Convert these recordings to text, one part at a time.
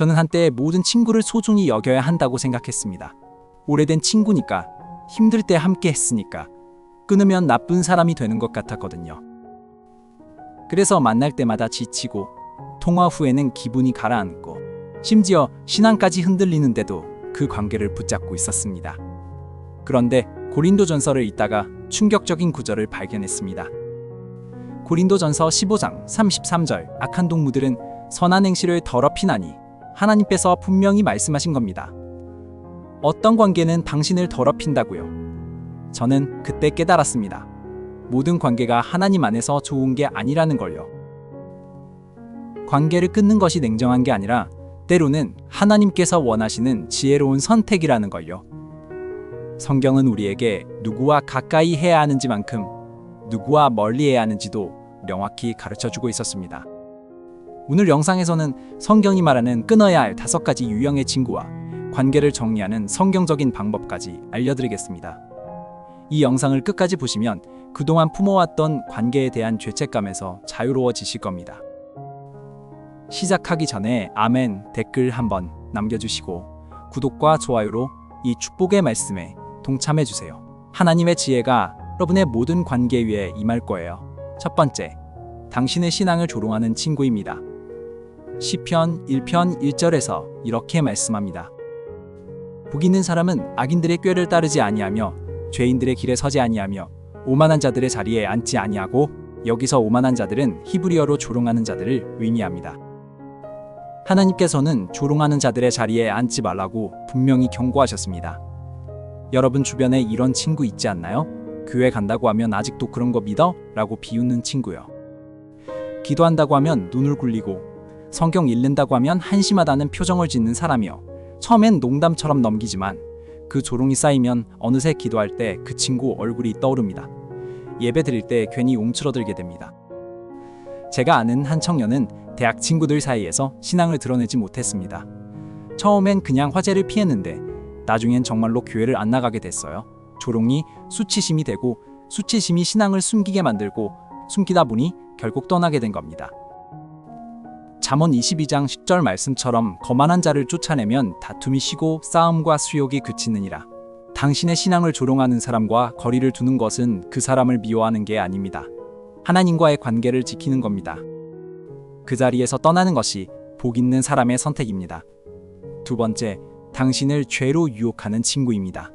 저는 한때 모든 친구를 소중히 여겨야 한다고 생각했습니다. 오래된 친구니까, 힘들 때 함께 했으니까, 끊으면 나쁜 사람이 되는 것 같았거든요. 그래서 만날 때마다 지치고, 통화 후에는 기분이 가라앉고, 심지어 신앙까지 흔들리는데도 그 관계를 붙잡고 있었습니다. 그런데 고린도전서를 읽다가 충격적인 구절을 발견했습니다. 고린도전서 15장 33절, 악한 동무들은 선한 행실을 더럽히나니 하나님께서 분명히 말씀하신 겁니다. 어떤 관계는 당신을 더럽힌다고요? 저는 그때 깨달았습니다. 모든 관계가 하나님 안에서 좋은 게 아니라는 걸요. 관계를 끊는 것이 냉정한 게 아니라 때로는 하나님께서 원하시는 지혜로운 선택이라는 걸요. 성경은 우리에게 누구와 가까이 해야 하는지만큼 누구와 멀리 해야 하는지도 명확히 가르쳐주고 있었습니다. 오늘 영상에서는 성경이 말하는 끊어야 할 5가지 유형의 친구와 관계를 정리하는 성경적인 방법까지 알려드리겠습니다. 이 영상을 끝까지 보시면 그동안 품어왔던 관계에 대한 죄책감에서 자유로워지실 겁니다. 시작하기 전에 아멘 댓글 한번 남겨주시고 구독과 좋아요로 이 축복의 말씀에 동참해주세요. 하나님의 지혜가 여러분의 모든 관계 위에 임할 거예요. 첫 번째, 당신의 신앙을 조롱하는 친구입니다. 시편 1편 1절에서 이렇게 말씀합니다. 복 있는 사람은 악인들의 꾀를 따르지 아니하며 죄인들의 길에 서지 아니하며 오만한 자들의 자리에 앉지 아니하고, 여기서 오만한 자들은 히브리어로 조롱하는 자들을 의미합니다. 하나님께서는 조롱하는 자들의 자리에 앉지 말라고 분명히 경고하셨습니다. 여러분 주변에 이런 친구 있지 않나요? 교회 간다고 하면 아직도 그런 거 믿어? 라고 비웃는 친구요. 기도한다고 하면 눈을 굴리고, 성경 읽는다고 하면 한심하다는 표정을 짓는 사람이요. 처음엔 농담처럼 넘기지만 그 조롱이 쌓이면 어느새 기도할 때 그 친구 얼굴이 떠오릅니다. 예배 드릴 때 괜히 움츠러들게 됩니다. 제가 아는 한 청년은 대학 친구들 사이에서 신앙을 드러내지 못했습니다. 처음엔 그냥 화제를 피했는데 나중엔 정말로 교회를 안 나가게 됐어요. 조롱이 수치심이 되고, 수치심이 신앙을 숨기게 만들고, 숨기다 보니 결국 떠나게 된 겁니다. 잠언 22장 10절 말씀처럼 거만한 자를 쫓아내면 다툼이 쉬고 싸움과 수욕이 그치느니라. 당신의 신앙을 조롱하는 사람과 거리를 두는 것은 그 사람을 미워하는 게 아닙니다. 하나님과의 관계를 지키는 겁니다. 그 자리에서 떠나는 것이 복 있는 사람의 선택입니다. 두 번째, 당신을 죄로 유혹하는 친구입니다.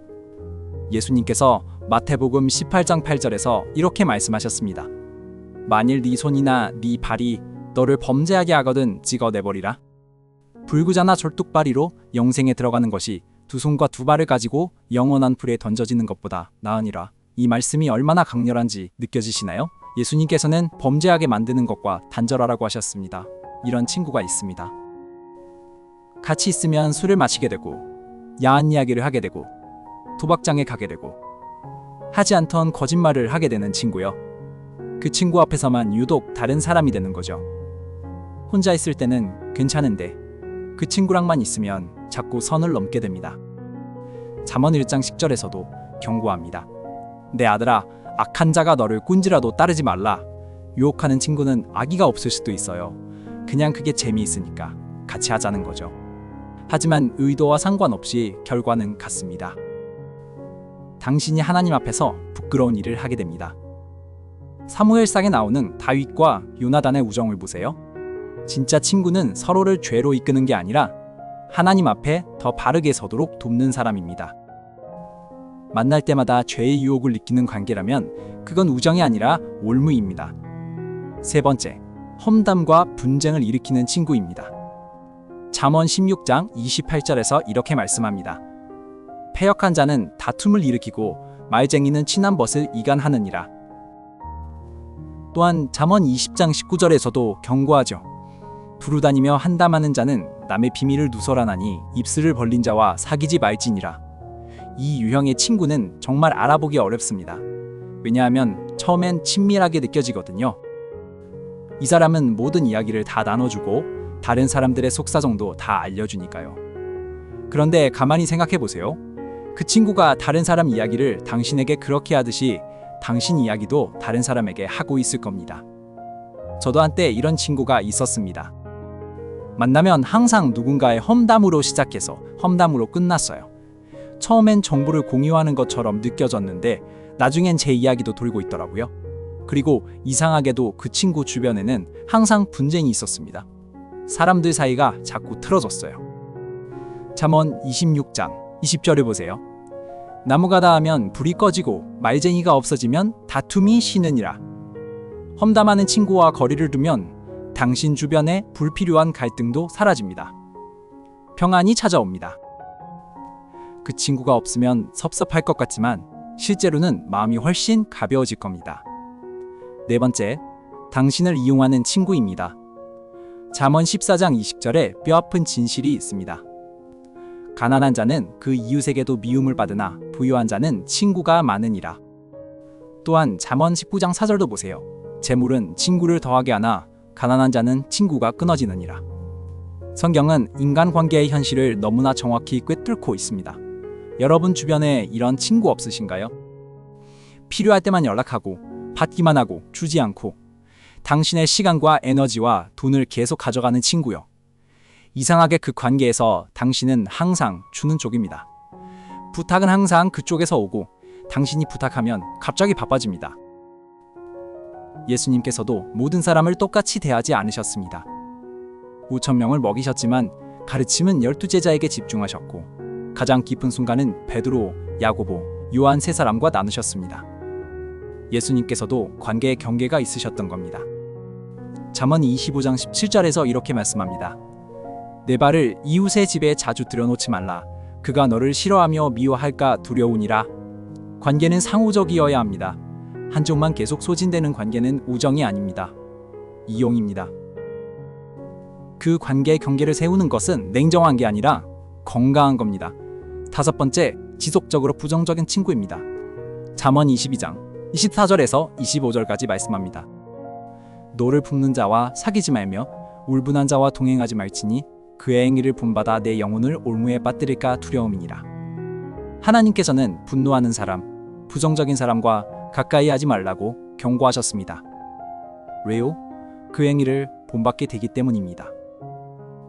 예수님께서 마태복음 18장 8절에서 이렇게 말씀하셨습니다. 만일 네 손이나 네 발이 너를 범죄하게 하거든 찍어내버리라. 불구자나 절뚝발이로 영생에 들어가는 것이 두 손과 두 발을 가지고 영원한 불에 던져지는 것보다 나으니라. 이 말씀이 얼마나 강렬한지 느껴지시나요? 예수님께서는 범죄하게 만드는 것과 단절하라고 하셨습니다. 이런 친구가 있습니다. 같이 있으면 술을 마시게 되고, 야한 이야기를 하게 되고, 도박장에 가게 되고, 하지 않던 거짓말을 하게 되는 친구요. 그 친구 앞에서만 유독 다른 사람이 되는 거죠. 혼자 있을 때는 괜찮은데 그 친구랑만 있으면 자꾸 선을 넘게 됩니다. 잠언 1장 10절에서도 경고합니다. 내 아들아, 악한 자가 너를 꾼지라도 따르지 말라. 유혹하는 친구는 악의가 없을 수도 있어요. 그냥 그게 재미있으니까 같이 하자는 거죠. 하지만 의도와 상관없이 결과는 같습니다. 당신이 하나님 앞에서 부끄러운 일을 하게 됩니다. 사무엘상에 나오는 다윗과 요나단의 우정을 보세요. 진짜 친구는 서로를 죄로 이끄는 게 아니라 하나님 앞에 더 바르게 서도록 돕는 사람입니다. 만날 때마다 죄의 유혹을 느끼는 관계라면 그건 우정이 아니라 올무입니다. 세 번째, 험담과 분쟁을 일으키는 친구입니다. 잠언 16장 28절에서 이렇게 말씀합니다. 패역한 자는 다툼을 일으키고 말쟁이는 친한 벗을 이간하느니라. 또한 잠언 20장 19절에서도 경고하죠. 두루다니며 한담하는 자는 남의 비밀을 누설하나니 입술을 벌린 자와 사귀지 말지니라. 이 유형의 친구는 정말 알아보기 어렵습니다. 왜냐하면 처음엔 친밀하게 느껴지거든요. 이 사람은 모든 이야기를 다 나눠주고 다른 사람들의 속사정도 다 알려주니까요. 그런데 가만히 생각해보세요. 그 친구가 다른 사람 이야기를 당신에게 그렇게 하듯이 당신 이야기도 다른 사람에게 하고 있을 겁니다. 저도 한때 이런 친구가 있었습니다. 만나면 항상 누군가의 험담으로 시작해서 험담으로 끝났어요. 처음엔 정보를 공유하는 것처럼 느껴졌는데 나중엔 제 이야기도 돌고 있더라고요. 그리고 이상하게도 그 친구 주변에는 항상 분쟁이 있었습니다. 사람들 사이가 자꾸 틀어졌어요. 잠언 26장 20절을 보세요. 나무가 닿으면 불이 꺼지고 말쟁이가 없어지면 다툼이 쉬느니라. 험담하는 친구와 거리를 두면 당신 주변에 불필요한 갈등도 사라집니다. 평안이 찾아옵니다. 그 친구가 없으면 섭섭할 것 같지만 실제로는 마음이 훨씬 가벼워질 겁니다. 네 번째, 당신을 이용하는 친구입니다. 잠언 14장 20절에 뼈아픈 진실이 있습니다. 가난한 자는 그 이웃에게도 미움을 받으나 부유한 자는 친구가 많으니라. 또한 잠언 19장 4절도 보세요. 재물은 친구를 더하게 하나 가난한 자는 친구가 끊어지느니라. 성경은 인간관계의 현실을 너무나 정확히 꿰뚫고 있습니다. 여러분 주변에 이런 친구 없으신가요? 필요할 때만 연락하고 받기만 하고 주지 않고 당신의 시간과 에너지와 돈을 계속 가져가는 친구요. 이상하게 그 관계에서 당신은 항상 주는 쪽입니다. 부탁은 항상 그쪽에서 오고 당신이 부탁하면 갑자기 바빠집니다. 예수님께서도 모든 사람을 똑같이 대하지 않으셨습니다. 5,000명을 먹이셨지만 가르침은 12제자에게 집중하셨고 가장 깊은 순간은 베드로, 야고보, 요한 세 사람과 나누셨습니다. 예수님께서도 관계에 경계가 있으셨던 겁니다. 잠언 25장 17절에서 이렇게 말씀합니다. 내 발을 이웃의 집에 자주 들여놓지 말라. 그가 너를 싫어하며 미워할까 두려우니라. 관계는 상호적이어야 합니다. 한쪽만 계속 소진되는 관계는 우정이 아닙니다. 이용입니다. 그 관계의 경계를 세우는 것은 냉정한 게 아니라 건강한 겁니다. 다섯 번째, 지속적으로 부정적인 친구입니다. 잠언 22장 24절에서 25절까지 말씀합니다. 노를 품는 자와 사귀지 말며 울분한 자와 동행하지 말지니 그의 행위를 본받아 내 영혼을 올무에 빠뜨릴까 두려움이니라. 하나님께서는 분노하는 사람, 부정적인 사람과 가까이 하지 말라고 경고하셨습니다. 왜요? 그 행위를 본받게 되기 때문입니다.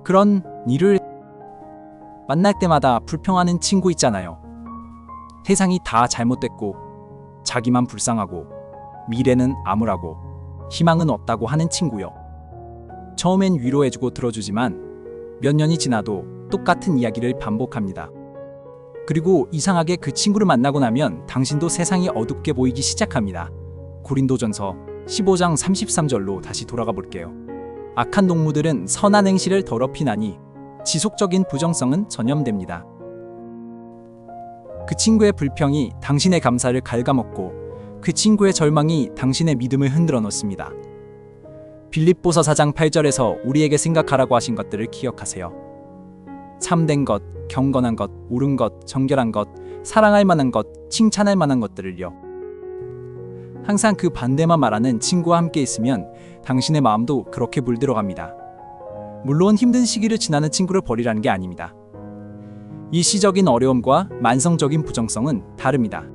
그런 일을 만날 때마다 불평하는 친구 있잖아요. 세상이 다 잘못됐고 자기만 불쌍하고 미래는 암울하고 희망은 없다고 하는 친구요. 처음엔 위로해주고 들어주지만 몇 년이 지나도 똑같은 이야기를 반복합니다. 그리고 이상하게 그 친구를 만나고 나면 당신도 세상이 어둡게 보이기 시작합니다. 고린도전서 15장 33절로 다시 돌아가 볼게요. 악한 농무들은 선한 행실을 더럽히나니 지속적인 부정성은 전염됩니다. 그 친구의 불평이 당신의 감사를 갉아먹고 그 친구의 절망이 당신의 믿음을 흔들어 놓습니다. 빌립보서 4장 8절에서 우리에게 생각하라고 하신 것들을 기억하세요. 참된 것, 경건한 것, 옳은 것, 정결한 것, 사랑할 만한 것, 칭찬할 만한 것들을요. 항상 그 반대만 말하는 친구와 함께 있으면 당신의 마음도 그렇게 물들어갑니다. 물론 힘든 시기를 지나는 친구를 버리라는 게 아닙니다. 일시적인 어려움과 만성적인 부정성은 다릅니다.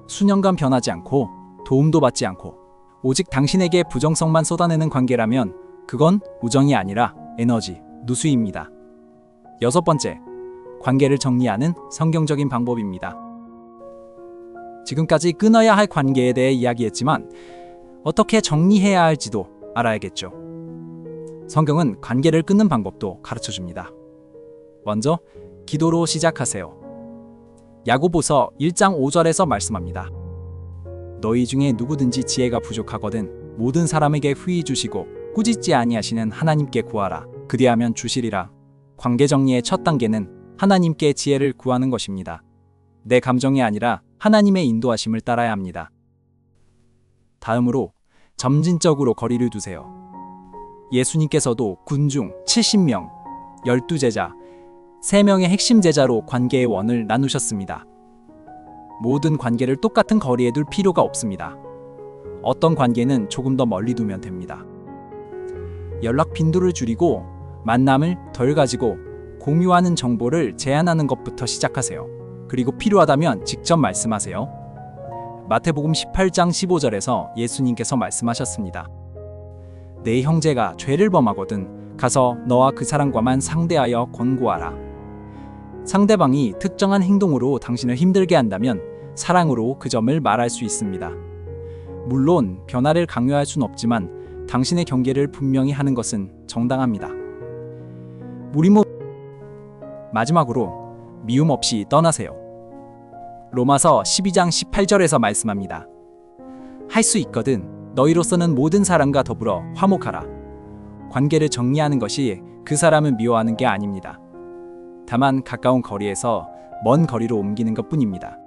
수년간 변하지 않고 도움도 받지 않고 오직 당신에게 부정성만 쏟아내는 관계라면 그건 우정이 아니라 에너지, 누수입니다. 여섯 번째, 관계를 정리하는 성경적인 방법입니다. 지금까지 끊어야 할 관계에 대해 이야기했지만 어떻게 정리해야 할지도 알아야겠죠. 성경은 관계를 끊는 방법도 가르쳐줍니다. 먼저 기도로 시작하세요. 야고보서 1장 5절에서 말씀합니다. 너희 중에 누구든지 지혜가 부족하거든 모든 사람에게 후히 주시고 꾸짖지 아니하시는 하나님께 구하라. 그리하면 주시리라. 관계 정리의 첫 단계는 하나님께 지혜를 구하는 것입니다. 내 감정이 아니라 하나님의 인도하심을 따라야 합니다. 다음으로 점진적으로 거리를 두세요. 예수님께서도 군중 70명, 12제자, 3명의 핵심 제자로 관계의 원을 나누셨습니다. 모든 관계를 똑같은 거리에 둘 필요가 없습니다. 어떤 관계는 조금 더 멀리 두면 됩니다. 연락 빈도를 줄이고 만남을 덜 가지고 공유하는 정보를 제한하는 것부터 시작하세요. 그리고 필요하다면 직접 말씀하세요. 마태복음 18장 15절에서 예수님께서 말씀하셨습니다. 내 형제가 죄를 범하거든 가서 너와 그 사람과만 상대하여 권고하라. 상대방이 특정한 행동으로 당신을 힘들게 한다면 사랑으로 그 점을 말할 수 있습니다. 물론 변화를 강요할 순 없지만 당신의 경계를 분명히 하는 것은 정당합니다. 마지막으로 미움 없이 떠나세요. 로마서 12장 18절에서 말씀합니다. 할 수 있거든 너희로서는 모든 사람과 더불어 화목하라. 관계를 정리하는 것이 그 사람을 미워하는 게 아닙니다. 다만 가까운 거리에서 먼 거리로 옮기는 것뿐입니다.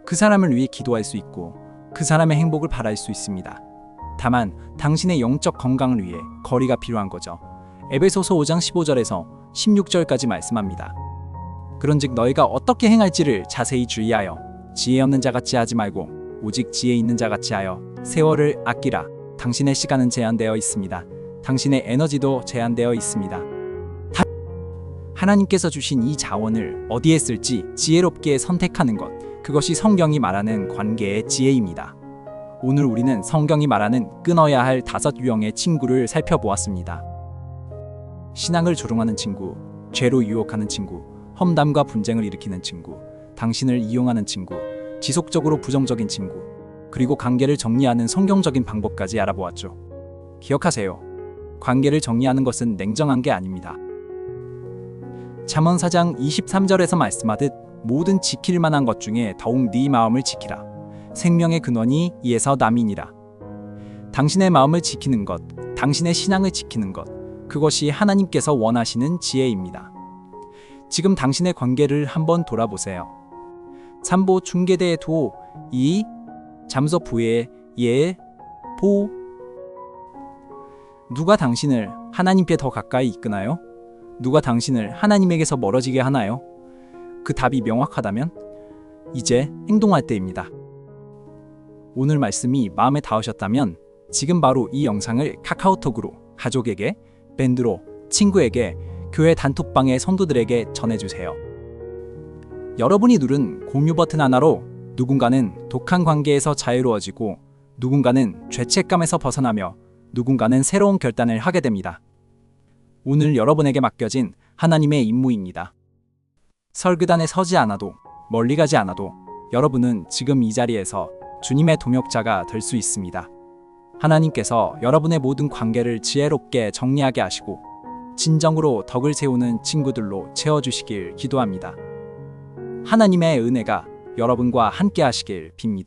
그 사람을 위해 기도할 수 있고 그 사람의 행복을 바랄 수 있습니다. 다만 당신의 영적 건강을 위해 거리가 필요한 거죠. 에베소서 5장 15절에서 16절까지 말씀합니다. 그런즉 너희가 어떻게 행할지를 자세히 주의하여 지혜 없는 자같이 하지 말고 오직 지혜 있는 자같이 하여 세월을 아끼라. 당신의 시간은 제한되어 있습니다. 당신의 에너지도 제한되어 있습니다. 하나님께서 주신 이 자원을 어디에 쓸지 지혜롭게 선택하는 것, 그것이 성경이 말하는 관계의 지혜입니다. 오늘 우리는 성경이 말하는 끊어야 할 5 유형의 친구를 살펴보았습니다. 신앙을 조롱하는 친구, 죄로 유혹하는 친구, 험담과 분쟁을 일으키는 친구, 당신을 이용하는 친구, 지속적으로 부정적인 친구, 그리고 관계를 정리하는 성경적인 방법까지 알아보았죠. 기억하세요. 관계를 정리하는 것은 냉정한 게 아닙니다. 잠언 4장 23절에서 말씀하듯 모든 지킬 만한 것 중에 더욱 네 마음을 지키라. 생명의 근원이 이에서 남이니라. 당신의 마음을 지키는 것, 당신의 신앙을 지키는 것, 그것이 하나님께서 원하시는 지혜입니다. 지금 당신의 관계를 한번 돌아보세요. 삼보 중계대의 도, 이, 잠서 부의 예, 보. 누가 당신을 하나님께 더 가까이 이끄나요? 누가 당신을 하나님에게서 멀어지게 하나요? 그 답이 명확하다면 이제 행동할 때입니다. 오늘 말씀이 마음에 닿으셨다면 지금 바로 이 영상을 카카오톡으로 가족에게, 밴드로, 친구에게, 교회 단톡방의 성도들에게 전해주세요. 여러분이 누른 공유 버튼 하나로 누군가는 독한 관계에서 자유로워지고 누군가는 죄책감에서 벗어나며 누군가는 새로운 결단을 하게 됩니다. 오늘 여러분에게 맡겨진 하나님의 임무입니다. 설교단에 서지 않아도, 멀리 가지 않아도 여러분은 지금 이 자리에서 주님의 동역자가 될 수 있습니다. 하나님께서 여러분의 모든 관계를 지혜롭게 정리하게 하시고 진정으로 덕을 세우는 친구들로 채워주시길 기도합니다. 하나님의 은혜가 여러분과 함께 하시길 빕니다.